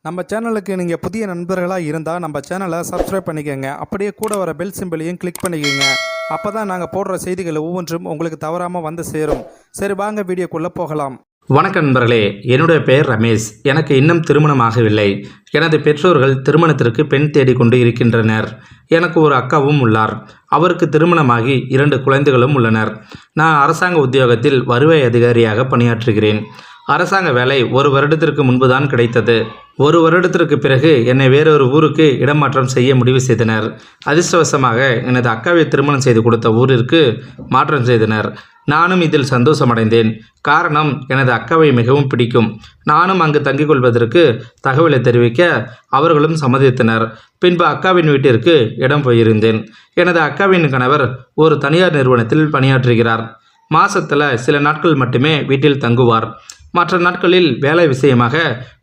நம்ம சேனலுக்கு நீங்கள் புதிய நண்பர்களாக இருந்தால் நம்ம சேனலை சப்ஸ்கிரைப் பண்ணிக்கோங்க. அப்படியே கூட வர பெல் சிம்பிளையும் கிளிக் பண்ணிக்கோங்க. அப்போ தான் நாங்கள் போடுற செய்திகள் ஒவ்வொன்றும் உங்களுக்கு தவறாமல் வந்து சேரும். சரி, வாங்க வீடியோக்குள்ளே போகலாம். வணக்கம் நண்பர்களே, என்னுடைய பெயர் ரமேஷ். எனக்கு இன்னும் திருமணம் ஆகவில்லை. எனது பெற்றோர்கள் திருமணத்திற்கு பெண் தேடிக்கொண்டு இருக்கின்றனர். எனக்கு ஒரு அக்காவும் உள்ளார். அவருக்கு திருமணமாகி 2 குழந்தைகளும் உள்ளனர். நான் அரசாங்க உத்தியோகத்தில் வருவாய் அதிகாரியாக பணியாற்றுகிறேன். அரசாங்க வேலை 1 வருடத்திற்கு முன்புதான் கிடைத்தது. 1 வருடத்திற்கு பிறகு என்னை வேறொரு ஊருக்கு இடமாற்றம் செய்ய முடிவு செய்தனர். அதிர்ஷ்டவசமாக எனது அக்காவை திருமணம் செய்து கொடுத்த ஊரிற்கு மாற்றம் செய்தனர். நானும் இதில் சந்தோஷமடைந்தேன். காரணம், எனது அக்காவை மிகவும் பிடிக்கும். நானும் அங்கு தங்கிக் கொள்வதற்கு தகவலை தெரிவிக்க அவர்களும் சம்மதித்தனர். பின்பு அக்காவின் வீட்டிற்கு இடம் போயிருந்தேன். எனது அக்காவின் கணவர் ஒரு தனியார் நிறுவனத்தில் பணியாற்றுகிறார். மாசத்துல சில நாட்கள் மட்டுமே வீட்டில் தங்குவார். மற்ற நாட்களில் வேலை விஷயமாக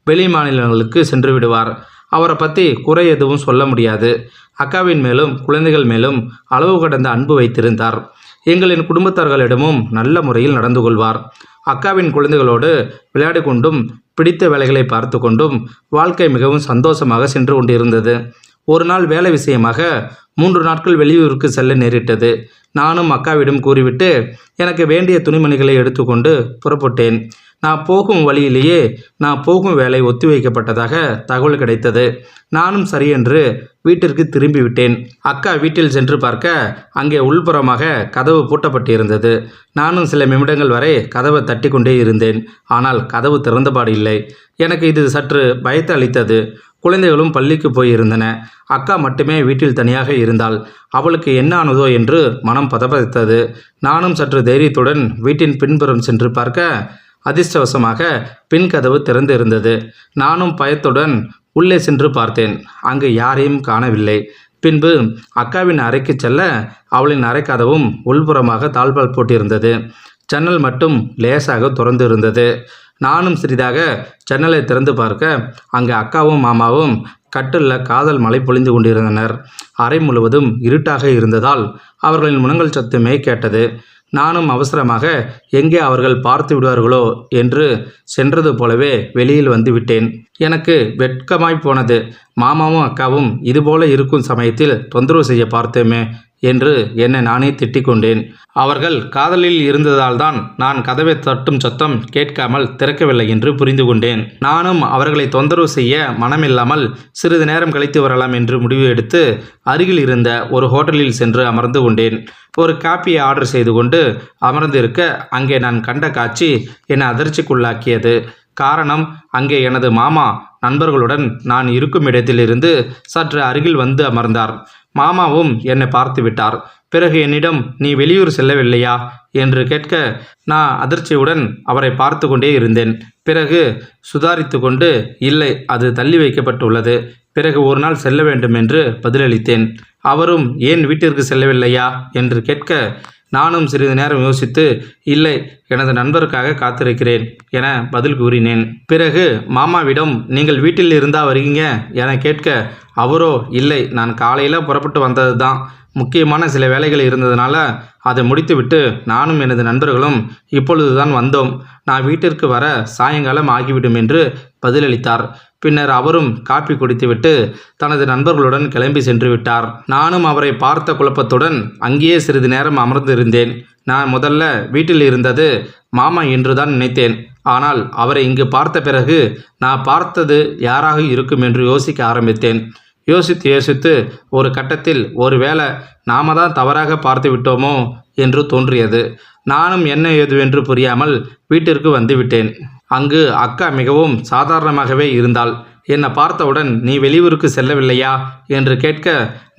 வெளி மாநிலங்களுக்கு சென்று விடுவார். அவரை பற்றி குறை எதுவும் சொல்ல முடியாது. அக்காவின் மேலும் குழந்தைகள் மேலும் அளவு கடந்த அன்பு வைத்திருந்தார். எங்களின் குடும்பத்தார்களிடமும் நல்ல முறையில் நடந்து கொள்வார். அக்காவின் குழந்தைகளோடு விளையாடி கொண்டும் பிடித்த வேலைகளை பார்த்து கொண்டும் வாழ்க்கை மிகவும் சந்தோஷமாக சென்று கொண்டிருந்தது. ஒரு நாள் வேலை விஷயமாக 3 நாட்கள் வெளியூருக்கு செல்ல நேரிட்டது. நானும் அக்காவிடம் கூறிவிட்டு எனக்கு வேண்டிய துணிமணிகளை எடுத்துக்கொண்டு புறப்பட்டேன். நான் போகும் வழியிலேயே நான் போகும் வேலை ஒத்திவைக்கப்பட்டதாக தகவல் கிடைத்தது. நானும் சரியென்று வீட்டிற்கு திரும்பிவிட்டேன். அக்கா வீட்டில் சென்று பார்க்க அங்கே உள்புறமாக கதவு பூட்டப்பட்டிருந்தது. நானும் சில நிமிடங்கள் வரை கதவை தட்டி கொண்டே இருந்தேன். ஆனால் கதவு திறந்தபாடு இல்லை. எனக்கு இது சற்று பயத்தை அளித்தது. குழந்தைகளும் பள்ளிக்கு போயிருந்தன. அக்கா மட்டுமே வீட்டில் தனியாக இருந்தாள். அவளுக்கு என்ன ஆனதோ என்று மனம் பதபதித்தது. நானும் சற்று தைரியத்துடன் வீட்டின் பின்புறம் சென்று பார்க்க அதிர்ஷ்டவசமாக பின் கதவு திறந்து இருந்தது. நானும் பயத்துடன் உள்ளே சென்று பார்த்தேன். அங்கு யாரையும் காணவில்லை. பின்பு அக்காவின் அறைக்கு செல்ல அவளின் அறை கதவும் உள்புறமாக தாழ்பால் போட்டிருந்தது. ஜன்னல் மட்டும் லேசாக திறந்து இருந்தது. நானும் சிறிதாக ஜன்னலை திறந்து பார்க்க அங்கு அக்காவும் மாமாவும் கட்டிலில் காதல் மழை பொழிந்து கொண்டிருந்தனர். அறை முழுவதும் இருட்டாக இருந்ததால் அவர்களின் முனங்கல் சத்தமே கேட்டது. நானும் அவசரமாக எங்கே அவர்கள் பார்த்து விடுவார்களோ என்று சென்றது போலவே வெளியில் வந்து விட்டேன். எனக்கு வெட்கமாய் போனது. மாமாவும் அக்காவும் இதுபோல இருக்கும் சமயத்தில் தொந்தரவு செய்ய பார்த்தோமே என்று என்னை நானே திட்டிக் கொண்டேன். அவர்கள் காதலில் இருந்ததால் தான் நான் கதவை தட்டும் சத்தம் கேட்காமல் திறக்கவில்லை என்று புரிந்து கொண்டேன். நானும் அவர்களை தொந்தரவு செய்ய மனமில்லாமல் சிறிது நேரம் கழித்து வரலாம் என்று முடிவு எடுத்து அருகில் இருந்த ஒரு ஹோட்டலில் சென்று அமர்ந்து கொண்டேன். ஒரு காப்பியை ஆர்டர் செய்து கொண்டு அமர்ந்திருக்க அங்கே நான் கண்ட காட்சி என்னை அதிர்ச்சிக்குள்ளாக்கியது. காரணம், அங்கே எனது மாமா நண்பர்களுடன் நான் இருக்கும் இடத்திலிருந்து சற்று அருகில் வந்து அமர்ந்தார். மாமாவும் என்னை பார்த்து விட்டார். பிறகு என்னிடம் நீ வெளியூர் செல்லவில்லையா என்று கேட்க நான் அதிர்ச்சியுடன் அவரை பார்த்து கொண்டே இருந்தேன். பிறகு சுதாரித்து கொண்டு இல்லை, அது தள்ளி வைக்கப்பட்டுள்ளது. பிறகு ஒரு நாள் செல்ல வேண்டும் என்று பதிலளித்தேன். அவரும் ஏன் வீட்டிற்கு செல்லவில்லையா என்று கேட்க நானும் சிறிது நேரம் யோசித்து இல்லை, எனது நண்பருக்காக காத்திருக்கிறேன் என பதில் கூறினேன். பிறகு மாமாவிடம் நீங்கள் வீட்டில் இருந்தா வரீங்க என கேட்க அவரோ இல்லை, நான் காலையில் புறப்பட்டு வந்தது தான், முக்கியமான சில வேலைகள் இருந்ததுனால அதை முடித்துவிட்டு நானும் எனது நண்பர்களும் இப்பொழுதுதான் வந்தோம். நான் வீட்டிற்கு வர சாயங்காலம் ஆகிவிடும் என்று பதிலளித்தார். பின்னர் அவரும் காப்பி குடித்துவிட்டு தனது நண்பர்களுடன் கிளம்பி சென்று விட்டார். நானும் அவரை பார்த்த குழப்பத்துடன் அங்கேயே சிறிது நேரம் அமர்ந்திருந்தேன். நான் முதல்ல வீட்டில் இருந்தது மாமா என்றுதான் நினைத்தேன். ஆனால் அவரை இங்கு பார்த்த பிறகு நான் பார்த்தது யாராக இருக்கும் என்று யோசிக்க ஆரம்பித்தேன். யோசித்து ஒரு கட்டத்தில் ஒருவேளை நாம தான் தவறாக பார்த்து விட்டோமோ என்று தோன்றியது. நானும் என்ன ஏதுவென்று புரியாமல் வீட்டிற்கு வந்துவிட்டேன். அங்கு அக்கா மிகவும் சாதாரணமாகவே இருந்தாள். என்னை பார்த்தவுடன் நீ வெளியூருக்கு செல்லவில்லையா என்று கேட்க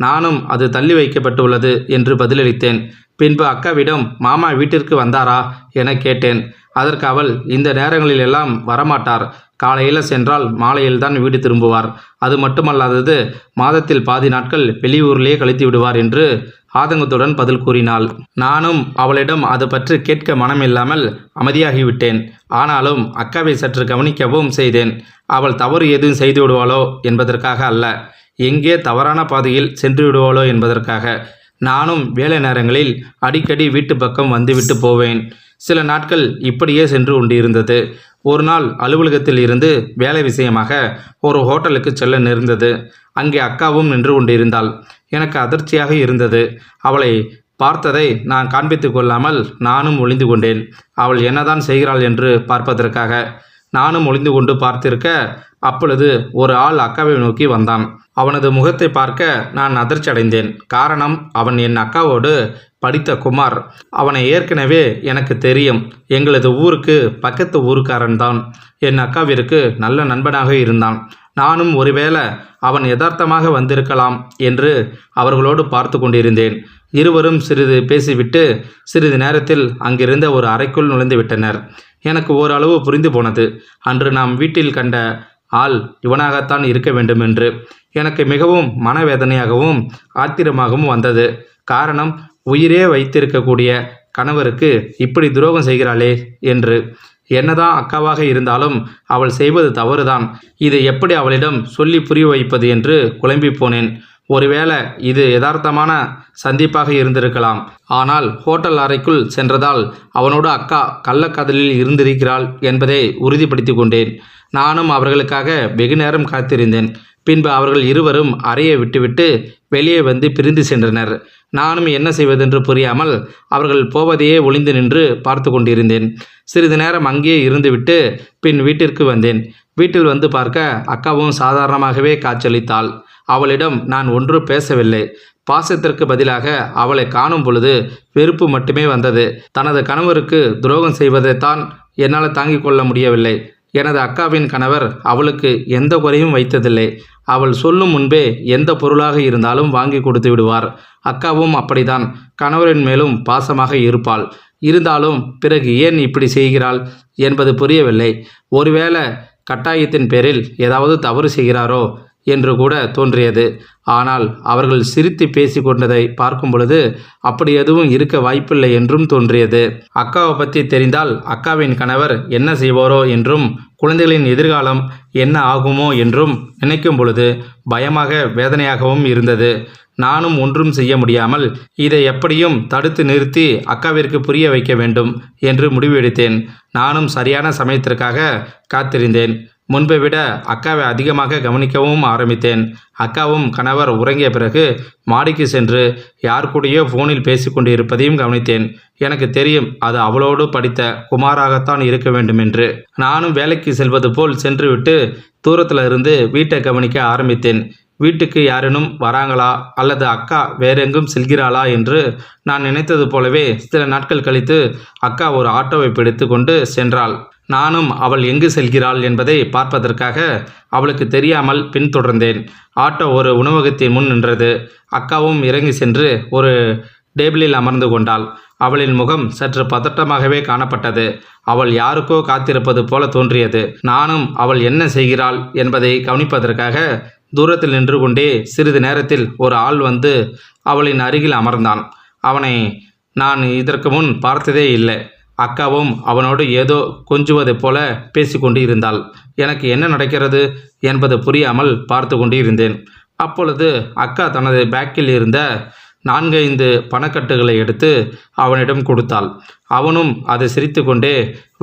நானும் அது தள்ளி வைக்கப்பட்டுள்ளது என்று பதிலளித்தேன். பின்பு அக்காவிடம் மாமா வீட்டிற்கு வந்தாரா என கேட்டேன். அதற்கு அவள் இந்த நேரங்களில் எல்லாம் வரமாட்டார், காலையில் சென்றால் மாலையில் தான் வீடு திரும்புவார். அது மட்டுமல்லாதது, மாதத்தில் பாதி நாட்கள் வெளியூரிலே கழித்து விடுவார் என்று ஆதங்கத்துடன் பதில் கூறினாள். நானும் அவளிடம் அது பற்றி கேட்க மனமில்லாமல் அமைதியாகிவிட்டேன். ஆனாலும் அக்காவை சற்று கவனிக்கவும் செய்தேன். அவள் தவறு எதுவும் செய்து விடுவாளோ என்பதற்காக அல்ல, எங்கே தவறான பாதையில் சென்று விடுவாளோ என்பதற்காக. நானும் வேலை நேரங்களில் அடிக்கடி வீட்டு பக்கம் வந்துவிட்டு போவேன். சில நாட்கள் இப்படியே சென்று கொண்டிருந்தது. ஒரு நாள் அலுவலகத்தில் இருந்து வேலை விஷயமாக ஒரு ஹோட்டலுக்கு செல்ல நேர்ந்தது. அங்கே அக்காவும் நின்று கொண்டிருந்தாள். எனக்கு அதிர்ச்சியாக இருந்தது. அவளை பார்த்ததை நான் காண்பித்து கொள்ளாமல் நானும் ஒளிந்து கொண்டேன். அவள் என்னதான் செய்கிறாள் என்று பார்ப்பதற்காக. நானும் ஒளிந்து கொண்டு பார்த்திருக்க, அப்பொழுது ஒரு ஆள் அக்காவை நோக்கி வந்தான். அவனது முகத்தை பார்க்க நான் அதிர்ச்சி அடைந்தேன். காரணம், அவன் என் அக்காவோடு படித்த குமார். அவனை ஏற்கனவே எனக்கு தெரியும். எங்களது ஊருக்கு பக்கத்து ஊருக்காரன்தான். என் அக்காவிற்கு நல்ல நண்பனாக இருந்தான். நானும் ஒருவேளை அவன் யதார்த்தமாக வந்திருக்கலாம் என்று அவர்களோடு பார்த்து கொண்டிருந்தேன். இருவரும் சிறிது பேசிவிட்டு சிறிது நேரத்தில் அங்கிருந்த ஒரு அறைக்குள் நுழைந்து விட்டனர். எனக்கு ஓரளவு புரிந்து போனது. அன்று நாம் வீட்டில் கண்ட ஆள் இவனாகத்தான் இருக்க வேண்டும் என்று. எனக்கு மிகவும் மனவேதனையாகவும் ஆத்திரமாகவும் வந்தது. காரணம், உயிரே வைத்திருக்கக்கூடிய கணவருக்கு இப்படி துரோகம் செய்கிறாளே என்று. என்னதான் அக்காவாக இருந்தாலும் அவள் செய்வது தவறுதான். இதை எப்படி அவளிடம் சொல்லி புரிய வைப்பது என்று குழம்பி போனேன். ஒருவேளை இது யதார்த்தமான சந்திப்பாக இருந்திருக்கலாம். ஆனால் ஹோட்டல் அறைக்குள் சென்றதால் அவனோடு அக்கா கள்ளக்காதலில் இருந்திருக்கிறாள் என்பதை உறுதிப்படுத்தி கொண்டேன். நானும் அவர்களுக்காக வெகு நேரம் காத்திருந்தேன். பின்பு அவர்கள் இருவரும் அறையை விட்டுவிட்டு வெளியே வந்து பிரிந்து சென்றனர். நானும் என்ன செய்வதென்று புரியாமல் அவர்கள் போவதையே ஒளிந்து நின்று பார்த்து கொண்டிருந்தேன். சிறிது நேரம் அங்கேயே இருந்துவிட்டு பின் வீட்டிற்கு வந்தேன். வீட்டில் வந்து பார்க்க அக்காவும் சாதாரணமாகவே காட்சியளித்தாள். அவளிடம் நான் ஒன்றும் பேசவில்லை. பாசத்திற்கு பதிலாக அவளை காணும் பொழுது வெறுப்பு மட்டுமே வந்தது. தனது கணவருக்கு துரோகம் செய்வதைத்தான் என்னால் தாங்கிக் கொள்ள முடியவில்லை. எனது அக்காவின் கணவர் அவளுக்கு எந்த குறையும் வைத்ததில்லை. அவள் சொல்லும் முன்பே எந்த பொருளாக இருந்தாலும் வாங்கி கொடுத்து விடுவார். அக்காவும் அப்படித்தான். கணவரின் மேலும் பாசமாக இருப்பாள். இருந்தாலும் பிறகு ஏன் இப்படி செய்கிறாள் என்பது புரியவில்லை. ஒருவேளை கட்டாயத்தின் பேரில் ஏதாவது தவறு செய்கிறாரோ என்று கூட தோன்றியது. ஆனால் அவர்கள் சிரித்து பேசி கொண்டதை பார்க்கும் பொழுது அப்படி எதுவும் இருக்க வாய்ப்பில்லை என்றும் தோன்றியது. அக்காவை பற்றி தெரிந்தால் அக்காவின் கணவர் என்ன செய்வாரோ என்றும் குழந்தைகளின் எதிர்காலம் என்ன ஆகுமோ என்றும் நினைக்கும் பொழுது பயமாக வேதனையாகவும் இருந்தது. நானும் ஒன்றும் செய்ய முடியாமல் இதை எப்படியும் தடுத்து நிறுத்தி அக்காவிற்கு புரிய வைக்க வேண்டும் என்று முடிவு எடுத்தேன். நானும் சரியான சமயத்திற்காக காத்திருந்தேன். முன்பை விட அக்காவை அதிகமாக கவனிக்கவும் ஆரம்பித்தேன். அக்காவும் கணவர் உறங்கிய பிறகு மாடிக்கு சென்று யார் கூடயோ ஃபோனில் பேசிக்கொண்டு இருப்பதையும் கவனித்தேன். எனக்கு தெரியும் அது அவளோடு படித்த குமாராகத்தான் இருக்க வேண்டும் என்று. நானும் வேலைக்கு செல்வது போல் சென்றுவிட்டு தூரத்தில் இருந்து வீட்டை கவனிக்க ஆரம்பித்தேன். வீட்டுக்கு யாரேனும் வராங்களா அல்லது அக்கா வேறெங்கும் செல்கிறாளா என்று நான் நினைத்தது போலவே சில நாட்கள் கழித்து அக்கா ஒரு ஆட்டோவை பிடித்து கொண்டு சென்றாள். நானும் அவள் எங்கு செல்கிறாள் என்பதை பார்ப்பதற்காக அவளுக்கு தெரியாமல் பின்தொடர்ந்தேன். ஆட்டோ ஒரு உணவகத்தின் முன் நின்றது. அக்காவும் இறங்கி சென்று ஒரு டேபிளில் அமர்ந்து கொண்டாள். அவளின் முகம் சற்று பதட்டமாகவே காணப்பட்டது. அவள் யாருக்கோ காத்திருப்பது போல தோன்றியது. நானும் அவள் என்ன செய்கிறாள் என்பதை கவனிப்பதற்காக தூரத்தில் நின்று கொண்டே சிறிது நேரத்தில் ஒரு ஆள் வந்து அவளின் அருகில் அமர்ந்தான். அவனை நான் இதற்கு முன் பார்த்ததே இல்லை. அக்காவும் அவனோடு ஏதோ கொஞ்சுவது போல பேசிக்கொண்டு இருந்தாள். எனக்கு என்ன நடக்கிறது என்பது புரியாமல் பார்த்து கொண்டு இருந்தேன். அப்பொழுது அக்கா தனது பேக்கில் இருந்த 4-5 பணக்கட்டுகளை எடுத்து அவனிடம் கொடுத்தாள். அவனும் அதை சிரித்து கொண்டே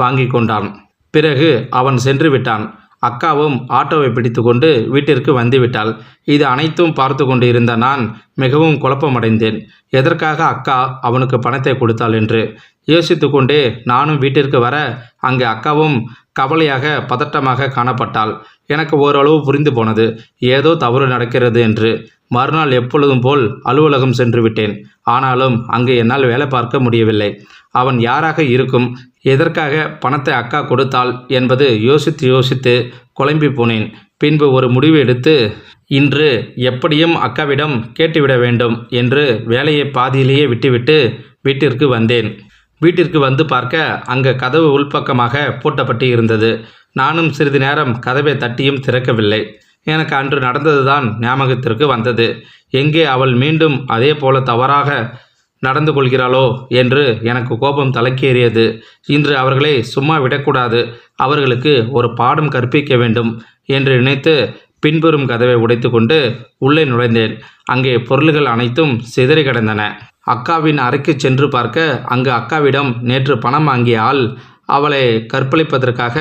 வாங்கி கொண்டான். பிறகு அவன் சென்று விட்டான். அக்காவும் ஆட்டோவை பிடித்து கொண்டு வீட்டிற்கு வந்துவிட்டாள். இது அனைத்தும் பார்த்து கொண்டு இருந்த நான் மிகவும் குழப்பமடைந்தேன். எதற்காக அக்கா அவனுக்கு பணத்தை கொடுத்தாள் என்று யோசித்து கொண்டே நானும் வீட்டிற்கு வர அங்கே அக்காவும் கவலையாக பதட்டமாக காணப்பட்டாள். எனக்கு ஓரளவு புரிந்து போனது ஏதோ தவறு நடக்கிறது என்று. மறுநாள் எப்பொழுதும் போல் அலுவலகம் சென்று விட்டேன். ஆனாலும் அங்கு என்னால் வேலை பார்க்க முடியவில்லை. அவன் யாராக இருக்கும், எதற்காக பணத்தை அக்கா கொடுத்தாள் என்பது யோசித்து குழம்பி போனேன். பின்பு ஒரு முடிவு எடுத்து இன்று எப்படியும் அக்காவிடம் கேட்டுவிட வேண்டும் என்று வேலையை பாதியிலேயே விட்டுவிட்டு வீட்டிற்கு வந்தேன். வீட்டிற்கு வந்து பார்க்க அங்கே கதவு உள்பக்கமாக பூட்டப்பட்டு இருந்தது. நானும் சிறிது நேரம் கதவை தட்டியும் திறக்கவில்லை. எனக்கு அன்று நடந்ததுதான் ஞாபகத்திற்கு வந்தது. எங்கே அவள் மீண்டும் அதே போல தவறாக நடந்து கொள்கிறாளோ என்று எனக்கு கோபம் தலைக்கேறியது. இன்று அவர்களை சும்மா விடக்கூடாது, அவர்களுக்கு ஒரு பாடம் கற்பிக்க வேண்டும் என்று நினைத்து பின்புறம் கதவை உடைத்து கொண்டு உள்ளே நுழைந்தேன். அங்கே பொருள்கள் அனைத்தும் சிதறி கிடந்தன. அக்காவின் அறைக்கு சென்று பார்க்க அங்கு அக்காவிடம் நேற்று பணம் வாங்கிய ஆள் அவளை கற்பழிப்பதற்காக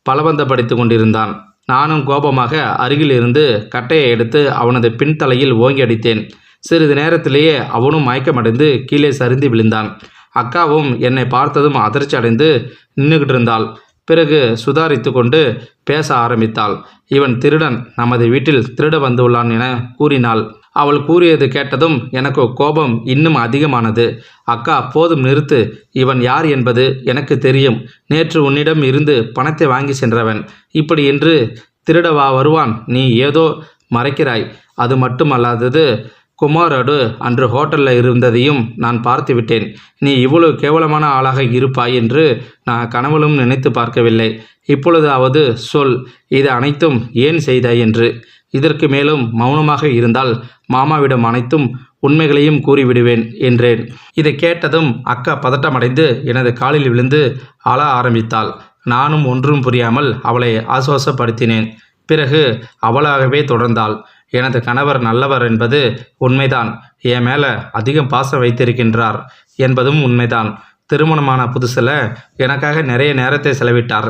பலவந்தப்படுத்தி கொண்டிருந்தான். நானும் கோபமாக அருகில் இருந்து கட்டையை எடுத்து அவனது பின்தலையில் ஓங்கி அடித்தேன். சிறிது நேரத்திலேயே அவனும் மயக்கமடைந்து கீழே சரிந்து விழுந்தான். அக்காவும் என்னை பார்த்ததும் அதிர்ச்சி அடைந்து நின்றுகிட்டு இருந்தாள். பிறகு சுதாரித்து கொண்டு பேச ஆரம்பித்தாள். இவன் திருடன், நமது வீட்டில் திருட வந்துள்ளான் என கூறினாள். அவள் கூறியது கேட்டதும் எனக்கு கோபம் இன்னும் அதிகமானது. அக்கா, போதும் நிறுத்து. இவன் யார் என்பது எனக்கு தெரியும். நேற்று உன்னிடம் இருந்து பணத்தை வாங்கி சென்றவன். இப்படி என்று திருடவா வருவான்? நீ ஏதோ மறைக்கிறாய். அது மட்டுமல்லாதது, குமாரோடு அன்று ஹோட்டலில் இருந்ததையும் நான் பார்த்து விட்டேன். நீ இவ்வளவு கேவலமான ஆளாக இருப்பாய் என்று நான் கனவிலும் நினைத்து பார்க்கவில்லை. இப்பொழுதாவது சொல், இது அனைத்தும் ஏன் செய்தாய் என்று. இதற்கு மேலும் மௌனமாக இருந்தால் மாமாவிடம் அனைத்தும் உண்மைகளையும் கூறிவிடுவேன் என்றேன். இதை கேட்டதும் அக்கா பதட்டமடைந்து எனது காலில் விழுந்து அழ ஆரம்பித்தாள். நானும் ஒன்றும் புரியாமல் அவளை ஆசுவாசப்படுத்தினேன். பிறகு அவளாகவே தொடர்ந்தாள். எனது கணவர் நல்லவர் என்பது உண்மைதான். என் மேலே அதிகம் பாசம் வைத்திருக்கின்றார் என்பதும் உண்மைதான். திருமணமான புதுசில் எனக்காக நிறைய நேரத்தை செலவிட்டார்.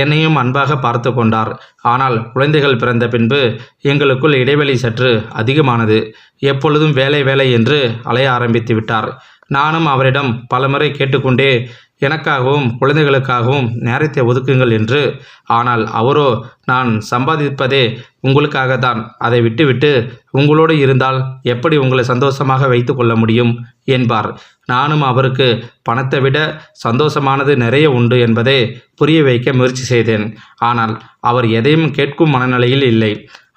என்னையும் அன்பாக பார்த்து கொண்டார். ஆனால் குழந்தைகள் பிறந்த பின்பு எங்களுக்குள் இடைவெளி சற்று அதிகமானது. எப்பொழுதும் வேலை வேலை என்று அலைய ஆரம்பித்து விட்டார். நானும் அவரிடம் பலமுறை கேட்டுக்கொண்டே எனக்காகவும் குழந்தைகளுக்காகவும் நேரத்தை ஒதுக்குங்கள் என்று. ஆனால் அவரோ, நான் சம்பாதிப்பதே உங்களுக்காகத்தான். அதை விட்டுவிட்டு உங்களோடு இருந்தால் எப்படி உங்களை சந்தோஷமாக வைத்து கொள்ள முடியும் என்பார். நானும் அவருக்கு பணத்தை விட சந்தோஷமானது நிறைய உண்டு என்பதை புரிய வைக்க முயற்சி செய்தேன். ஆனால் அவர் எதையும் கேட்கும் மனநிலையில் இல்லை.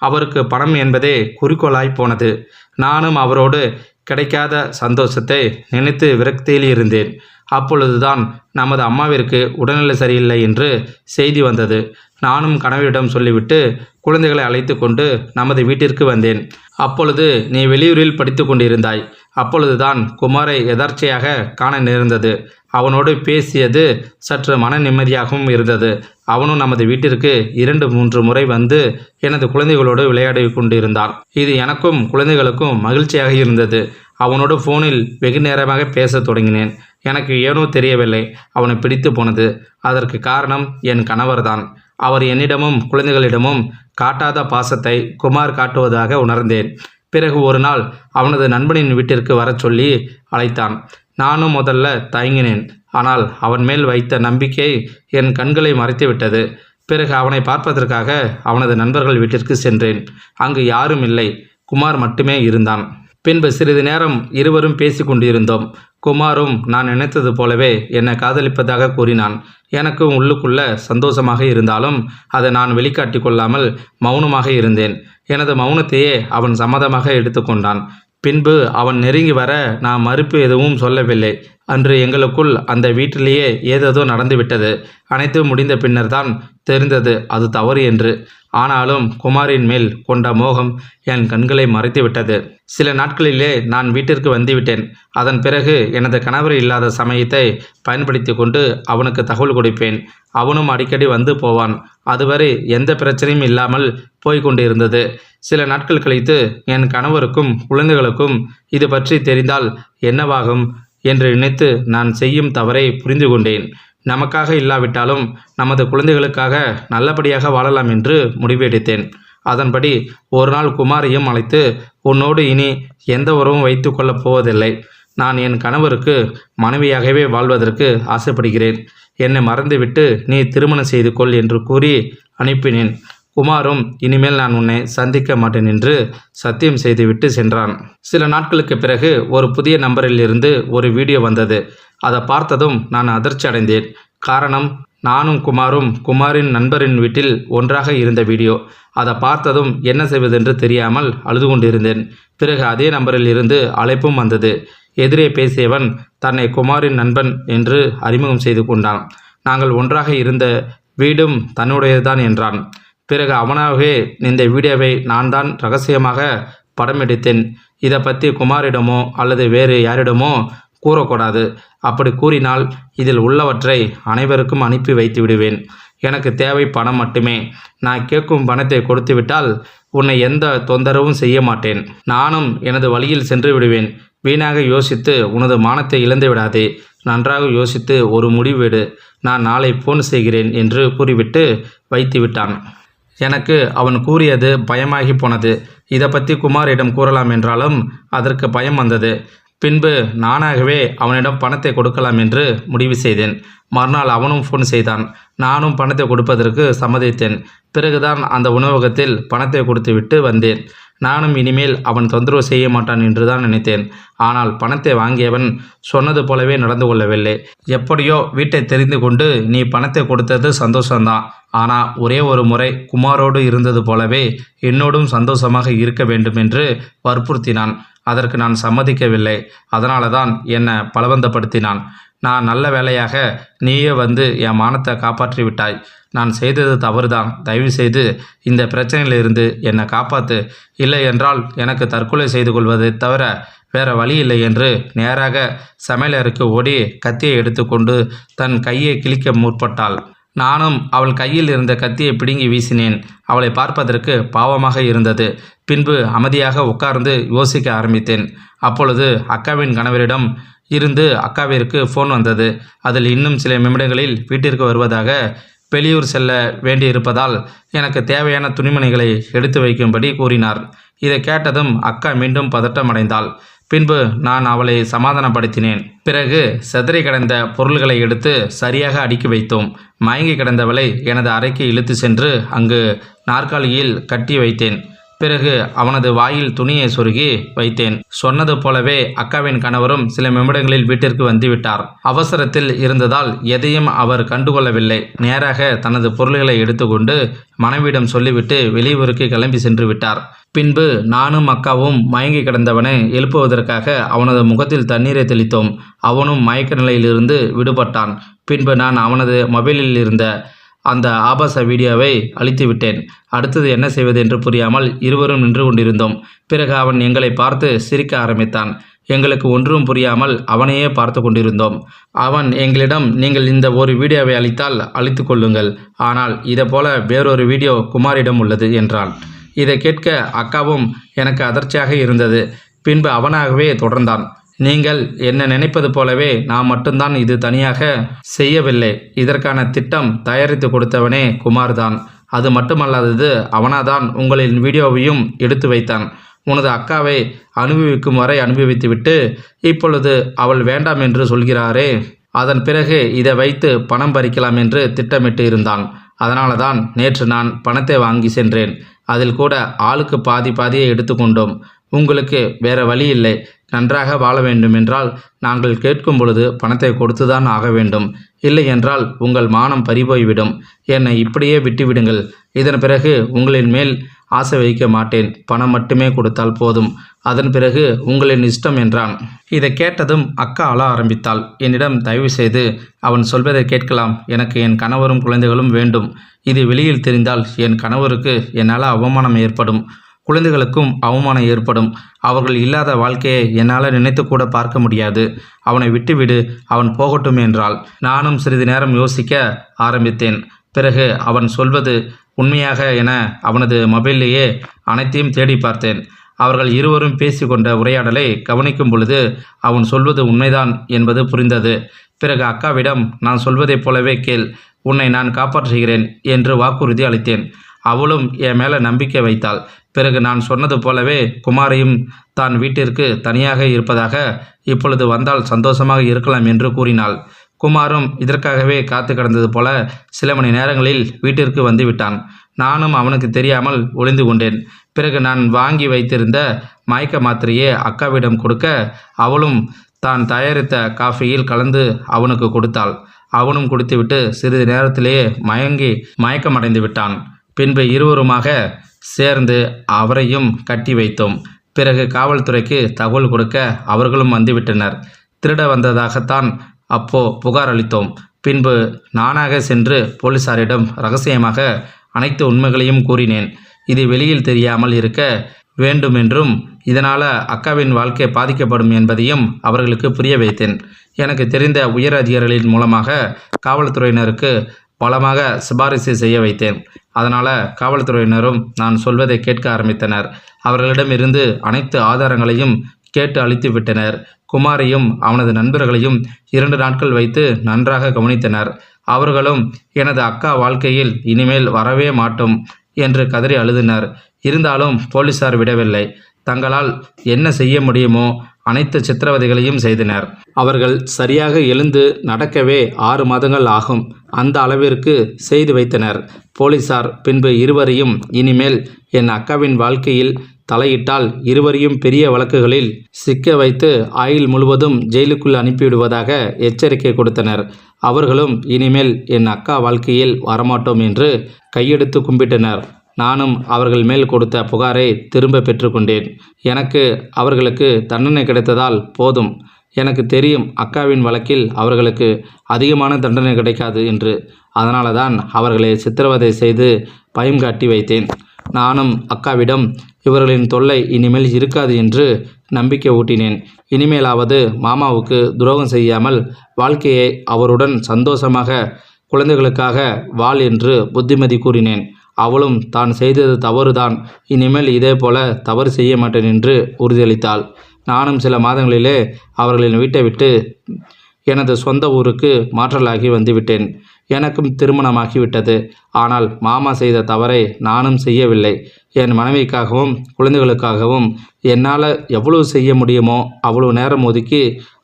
அவருக்கு பணம் என்பதே குறிக்கோளாய் போனது. நானும் அவரோடு கிடைக்காத சந்தோஷத்தை நினைத்து விரக்தியில் இருந்தேன். அப்பொழுதுதான் நமது அம்மாவிற்கு உடல்நிலை சரியில்லை என்று செய்தி வந்தது. நானும் கணவரிடம் சொல்லிவிட்டு குழந்தைகளை அழைத்து கொண்டு நமது வீட்டிற்கு வந்தேன். அப்பொழுது நீ வெளியூரில் படித்து கொண்டிருந்தாய். அப்பொழுதுதான் குமாரை எதர்ச்சையாக காண நேர்ந்தது. அவனோடு பேசியது சற்று மன நிம்மதியாகவும் இருந்தது. அவனும் நமது வீட்டிற்கு 2-3 முறை வந்து எனது குழந்தைகளோடு விளையாடி கொண்டிருந்தான். இது எனக்கும் குழந்தைகளுக்கும் மகிழ்ச்சியாக இருந்தது. அவனோடு ஃபோனில் வெகு நேரமாக பேச தொடங்கினேன். எனக்கு ஏனோ தெரியவில்லை, அவனை பிடித்து போனது. அதற்கு காரணம் என் கணவர்தான். அவர் என்னிடமும் குழந்தைகளிடமும் காட்டாத பாசத்தை குமார் காட்டுவதாக உணர்ந்தேன். பிறகு ஒரு நாள் அவனது நண்பனின் வீட்டிற்கு வரச் சொல்லி அழைத்தான். நானும் முதல்ல தயங்கினேன். ஆனால் அவன் மேல் வைத்த நம்பிக்கை என் கண்களை மறைத்துவிட்டது. பிறகு அவனை பார்ப்பதற்காக அவனது நண்பர்கள் வீட்டிற்கு சென்றேன். அங்கு யாரும் இல்லை, குமார் மட்டுமே இருந்தான். பின்பு சிறிது நேரம் இருவரும் பேசி கொண்டிருந்தோம். குமாரும் நான் நினைத்தது போலவே என்னை காதலிப்பதாக கூறினான். எனக்கும் உள்ளுக்குள்ள சந்தோஷமாக இருந்தாலும் அதை நான் வெளிக்காட்டி கொள்ளாமல் மௌனமாக இருந்தேன். எனது மௌனத்தையே அவன் சம்மதமாக எடுத்துக்கொண்டான். பின்பு அவன் நெருங்கி வர நான் மறுப்பு எதுவும் சொல்லவில்லை. அன்று எங்களுக்குள் அந்த வீட்டிலேயே ஏதேதோ நடந்துவிட்டது. அனைத்தும் முடிந்த பின்னர் தான் தெரிந்தது அது தவறு என்று. ஆனாலும் குமாரின் மேல் கொண்ட மோகம் என் கண்களை மறைத்துவிட்டது. சில நாட்களிலே நான் வீட்டிற்கு வந்துவிட்டேன். அதன் பிறகு எனது கணவர் இல்லாத சமயத்தை பயன்படுத்தி கொண்டு அவனுக்கு தகவல் கொடுப்பேன். அவனும் அடிக்கடி வந்து போவான். அதுவரை எந்த பிரச்சனையும் இல்லாமல் போய்கொண்டிருந்தது. சில நாட்கள் கழித்து என் கணவருக்கும் குழந்தைகளுக்கும் இது பற்றி தெரிந்தால் என்னவாகும் என்று நினைத்து நான் செய்யும் தவறை புரிந்து கொண்டேன். நமக்காக இல்லாவிட்டாலும் நமது குழந்தைகளுக்காக நல்லபடியாக வாழலாம் என்று முடிவெடுத்தேன். அதன்படி ஒரு நாள் குமாரையும் அழைத்து, உன்னோடு இனி எந்த உறவும் வைத்து கொள்ளப் போவதில்லை. நான் என் கணவருக்கு மனைவியாகவே வாழ்வதற்கு ஆசைப்படுகிறேன். என்னை மறந்துவிட்டு நீ திருமணம் செய்து கொள் என்று கூறி அனுப்பினேன். குமாரும் இனிமேல் நான் உன்னை சந்திக்க மாட்டேன் என்று சத்தியம் செய்துவிட்டு சென்றான். சில நாட்களுக்கு பிறகு ஒரு புதிய நம்பரில் இருந்து ஒரு வீடியோ வந்தது. அதை பார்த்ததும் நான் அதிர்ச்சி அடைந்தேன். காரணம், நானும் குமாரும் குமாரின் நண்பரின் வீட்டில் ஒன்றாக இருந்த வீடியோ. அதை பார்த்ததும் என்ன செய்வதென்று தெரியாமல் அழுது கொண்டிருந்தேன். பிறகு அதே நம்பரில் இருந்து அழைப்பும் வந்தது. எதிரே பேசியவன் தன்னை குமாரின் நண்பன் என்று அறிமுகம் செய்து கொண்டான். நாங்கள் ஒன்றாக இருந்த வீடும் தன்னுடையதுதான் என்றான். பிறகு அவனாகவே இந்த வீடியோவை நான் தான் ரகசியமாக படம் எடுத்தேன். இதை பற்றி குமாரிடமோ அல்லது வேறு யாரிடமோ கூறக்கூடாது. அப்படி கூறினால் இதில் உள்ளவற்றை அனைவருக்கும் அனுப்பி வைத்து விடுவேன். எனக்கு தேவை பணம் மட்டுமே. நான் கேட்கும் பணத்தை கொடுத்துவிட்டால் உன்னை எந்த தொந்தரவும் செய்ய மாட்டேன். நானும் எனது வழியில் சென்று விடுவேன். வீணாக யோசித்து உனது மானத்தை இழந்து விடாதே. நன்றாக யோசித்து ஒரு முடிவெடு. நான் நாளை ஃபோன் செய்கிறேன் என்று கூறிவிட்டு வைத்து விட்டான். எனக்கு அவன் கூறியது பயமாகி போனது. இதை பற்றி குமாரிடம் கூறலாம் என்றாலும் அதற்கு பயம் வந்தது. பின்பு நானாகவே அவனிடம் பணத்தை கொடுக்கலாம் என்று முடிவு செய்தேன். மறுநாள் அவனும் ஃபோன் செய்தான். நானும் பணத்தை கொடுப்பதற்கு சம்மதித்தேன். பிறகுதான் அந்த உணவகத்தில் பணத்தை கொடுத்துவிட்டு வந்தேன். நானும் இனிமேல் அவன் தொந்தரவு செய்ய மாட்டான் என்று தான் நினைத்தேன். ஆனால் பணத்தை வாங்கியவன் சொன்னது போலவே நடந்து கொள்ளவில்லை. எப்படியோ வீட்டை தெரிந்து கொண்டு நீ பணத்தை கொடுத்தது சந்தோஷம்தான். ஆனால் ஒரே ஒரு முறை குமாரோடு இருந்தது போலவே என்னோடும் சந்தோஷமாக இருக்க வேண்டும் என்று வற்புறுத்தினான். அதற்கு நான் சம்மதிக்கவில்லை. அதனால தான் என்னை பலவந்தப்படுத்தினான். நான் நல்ல வேலையாக நீயே வந்து என் மானத்தை காப்பாற்றி விட்டாய். நான் செய்தது தவறுதான். தயவு செய்து இந்த பிரச்சனையிலிருந்து என்னை காப்பாற்று. இல்லை என்றால் எனக்கு தற்கொலை செய்து கொள்வதை தவிர வேற வழி இல்லை என்று நேராக சமையலறைக்கு ஓடி கத்தியை எடுத்துக்கொண்டு தன் கையை கிழிக்க முற்பட்டாள். நானும் அவள் கையில் இருந்த கத்தியை பிடுங்கி வீசினேன். அவளை பார்ப்பதற்கு பாவமாக இருந்தது. பின்பு அமைதியாக உட்கார்ந்து யோசிக்க ஆரம்பித்தேன். அப்பொழுது அக்காவின் கணவரிடம் இருந்து அக்காவிற்கு ஃபோன் வந்தது. அதில் இன்னும் சில நிமிடங்களில் வீட்டிற்கு வருவதாக, வெளியூர் செல்ல வேண்டியிருப்பதால் எனக்கு தேவையான துணிமணிகளை எடுத்து வைக்கும்படி கூறினார். இதை கேட்டதும் அக்கா மீண்டும் பதட்டமடைந்தாள். பின்பு நான் அவளை சமாதானப்படுத்தினேன். பிறகு சிதறி கிடந்த பொருள்களை எடுத்து சரியாக அடுக்கி வைத்தோம். மயங்கி கிடந்தவளை எனது அறைக்கு இழுத்து சென்று அங்கு நாற்காலியில் கட்டி வைத்தேன். பிறகு அவனது வாயில் துணியை சொருகி வைத்தேன். சொன்னது போலவே அக்காவின் கணவரும் சில நிமிடங்களில் வீட்டிற்கு வந்துவிட்டார். அவசரத்தில் இருந்ததால் எதையும் அவர் கண்டுகொள்ளவில்லை. நேராக தனது பொருள்களை எடுத்துக்கொண்டு மனைவியிடம் சொல்லிவிட்டு வெளியூருக்கு கிளம்பி சென்று விட்டார். பின்பு நானும் அக்காவும் மயங்கி கிடந்தவனை எழுப்புவதற்காக அவனது முகத்தில் தண்ணீரை தெளித்தோம். அவனும் மயக்க நிலையிலிருந்து விடுபட்டான். பின்பு நான் அவனது மொபைலில் இருந்த அந்த ஆபாச வீடியோவை அழித்து விட்டேன். அடுத்தது என்ன செய்வது என்று புரியாமல் இருவரும் நின்று கொண்டிருந்தோம். பிறகு அவன் எங்களை பார்த்து சிரிக்க ஆரம்பித்தான். எங்களுக்கு ஒன்றும் புரியாமல் அவனையே பார்த்து கொண்டிருந்தோம். அவன் எங்களிடம், நீங்கள் இந்த ஒரு வீடியோவை அளித்தால் அழித்து கொள்ளுங்கள், ஆனால் இதை போல வேறொரு வீடியோ குமாரிடம் உள்ளது என்றான். இதை கேட்க அக்காவும் எனக்கு அதிர்ச்சியாக இருந்தது. பின்பு அவனாகவே தொடர்ந்தான். நீங்கள் என்ன நினைப்பது போலவே நான் மட்டும்தான் இது தனியாக செய்யவில்லை. இதற்கான திட்டம் தயாரித்து கொடுத்தவனே குமார்தான். அது மட்டுமல்லாதது, அவனாதான் உங்களின் வீடியோவையும் எடுத்து வைத்தான். உனது அக்காவை அனுபவிக்கும் வரை அனுபவித்துவிட்டு இப்பொழுது அவள் வேண்டாம் என்று சொல்கிறாரே, அதன் பிறகு இதை வைத்து பணம் பறிக்கலாம் என்று திட்டமிட்டு இருந்தான். அதனால தான் நேற்று நான் பணத்தை வாங்கி சென்றேன். அதில் கூட ஆளுக்கு பாதி பாதியை எடுத்துக்கொண்டோம். உங்களுக்கு வேற வழி இல்லை. நன்றாக வாழ வேண்டும் என்றால் நாங்கள் கேட்கும் பொழுது பணத்தை கொடுத்துதான் ஆக வேண்டும். இல்லை என்றால் உங்கள் மானம் பறிபோய்விடும். என்னை இப்படியே விட்டுவிடுங்கள். இதன் பிறகு உங்களின் மேல் ஆசை வைக்க மாட்டேன். பணம் மட்டுமே கொடுத்தால் போதும். அதன் பிறகு உங்களின் இஷ்டம் என்றான். இதை கேட்டதும் அக்கா அழ ஆரம்பித்தாள். என்னிடம், தயவு செய்து அவன் சொல்வதை கேட்கலாம். எனக்கு என் கணவரும் குழந்தைகளும் வேண்டும். இது வெளியில் தெரிந்தால் என் கணவருக்கு என்னால் அவமானம் ஏற்படும். குழந்தைகளுக்கும் அவமானம் ஏற்படும். அவர்கள் இல்லாத வாழ்க்கையை என்னால் நினைத்து கூட பார்க்க முடியாது. அவனை விட்டுவிடு, அவன் போகட்டும் என்றாள். நானும் சிறிது நேரம் யோசிக்க ஆரம்பித்தேன். பிறகு அவன் சொல்வது உண்மையாக என அவனது மொபைல்லையே அனைத்தையும் தேடி பார்த்தேன். அவர்கள் இருவரும் பேசிக்கொண்ட உரையாடலை கவனிக்கும் பொழுது அவன் சொல்வது உண்மைதான் என்பது புரிந்தது. பிறகு அக்காவிடம், நான் சொல்வதைப் போலவே கேள், உன்னை நான் காப்பாற்றுகிறேன் என்று வாக்குறுதி அளித்தேன். அவளும் என் மேலே நம்பிக்கை வைத்தாள். பிறகு நான் சொன்னது போலவே குமாரையும் தான் வீட்டிற்கு தனியாக இருப்பதாக, இப்பொழுது வந்தால் சந்தோஷமாக இருக்கலாம் என்று கூறினாள். குமாரும் இதற்காகவே காத்து கிடந்தது போல சில மணி நேரங்களில் வீட்டிற்கு வந்துவிட்டான். நானும் அவனுக்கு தெரியாமல் ஒளிந்து கொண்டேன். பிறகு நான் வாங்கி வைத்திருந்த மயக்க மாத்திரையை அக்காவிடம் கொடுக்க, அவளும் தான் தயாரித்த காஃபியில் கலந்து அவனுக்கு கொடுத்தாள். அவனும் குடித்துவிட்டு சிறிது நேரத்திலேயே மயக்கமடைந்து விட்டான். பின்பு இருவருமாக சேர்ந்து அவரையும் கட்டி வைத்தோம். பிறகு காவல்துறைக்கு தகவல் கொடுக்க அவர்களும் வந்துவிட்டனர். திருட வந்ததாகத்தான் அப்போ புகார் அளித்தோம். பின்பு நானாக சென்று போலீசாரிடம் ரகசியமாக அனைத்து உண்மைகளையும் கூறினேன். இது வெளியில் தெரியாமல் இருக்க வேண்டுமென்றும் இதனால் அக்காவின் வாழ்க்கை பாதிக்கப்படும் என்பதையும் அவர்களுக்கு புரிய வைத்தேன். எனக்கு தெரிந்த உயர் அதிகாரிகளின் மூலமாக காவல்துறையினருக்கு பலமாக சிபாரிசு செய்ய வைத்தேன். அதனால் காவல்துறையினரும் நான் சொல்வதை கேட்க ஆரம்பித்தனர். அவர்களிடமிருந்து அனைத்து ஆதாரங்களையும் கேட்டு அழித்து விட்டனர். குமாரையும் அவனது நண்பர்களையும் 2 நாட்கள் வைத்து நன்றாக கவனித்தனர். அவர்களும் எனது அக்கா வாழ்க்கையில் இனிமேல் வரவே மாட்டோம் என்று கதறி அழுதினர். இருந்தாலும் போலீசார் விடவில்லை. தங்களால் என்ன செய்ய முடியுமோ அனைத்து சித்திரவதைகளையும் செய்தனர். அவர்கள் சரியாக எழுந்து நடக்கவே 6 மாதங்கள் ஆகும். அந்த அளவிற்கு செய்து வைத்தனர். போலீசார் பின்பு இருவரையும் இனிமேல் என் அக்காவின் வாழ்க்கையில் தலையிட்டால் இருவரையும் பெரிய வழக்குகளில் சிக்க வைத்து ஆயுள் முழுவதும் ஜெயிலுக்குள் அனுப்பிவிடுவதாக எச்சரிக்கை கொடுத்தனர். அவர்களும் இனிமேல் என் அக்கா வாழ்க்கையில் வரமாட்டோம் என்று கையெடுத்து கும்பிட்டனர். நானும் அவர்கள் மேல் கொடுத்த புகாரை திரும்ப பெற்றுக்கொண்டேன். எனக்கு அவர்களுக்கு தண்டனை கிடைத்ததால் போதும். எனக்கு தெரியும் அக்காவின் வழக்கில் அவர்களுக்கு அதிகமான தண்டனை கிடைக்காது என்று. அதனால தான் அவர்களை சித்திரவதை செய்து பயம் காட்டி வைத்தேன். நானும் அக்காவிடம் இவர்களின் தொல்லை இனிமேல் இருக்காது என்று நம்பிக்கை ஊட்டினேன். இனிமேலாவது மாமாவுக்கு துரோகம் செய்யாமல் வாழ்க்கையை அவருடன் சந்தோஷமாக குழந்தைகளுக்காக வாழ் என்று புத்திமதி கூறினேன். அவளும் தான் செய்தது தவறுதான், இனிமேல் இதே போல தவறு செய்ய மாட்டேன் என்று உறுதியளித்தாள். நானும் சில மாதங்களிலே அவர்களின் வீட்டை விட்டு எனது சொந்த ஊருக்கு மாற்றலாகி வந்துவிட்டேன். எனக்கும் திருமணமாகிவிட்டது. ஆனால் மாமா செய்த தவறை நானும் செய்யவில்லை. என் மனைவிக்காகவும் குழந்தைகளுக்காகவும் என்னால் எவ்வளவு செய்ய முடியுமோ அவ்வளவு நேரம் ஒதுக்கி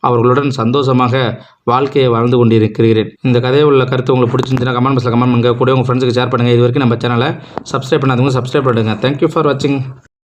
அவர்களுடன் சந்தோஷமாக வாழ்க்கையை வாழ்ந்து கொண்டிருக்கிறேன். இந்த கதையில் உள்ள கருத்து உங்களுக்கு பிடிச்சிருந்துச்சுன்னா கமெண்ட் பாக்ஸில் கமெண்ட் பண்ணுங்கள். கூட உங்கள் ஃப்ரெண்ட்ஸுக்கு ஷேர் பண்ணுங்கள். இது வரைக்கும் நம்ம சேனலை சப்ஸ்கிரைப் பண்ணாதவங்க சப்ஸ்கிரைப் பண்ணுங்கள். தேங்க்யூ ஃபார் வாட்சிங்.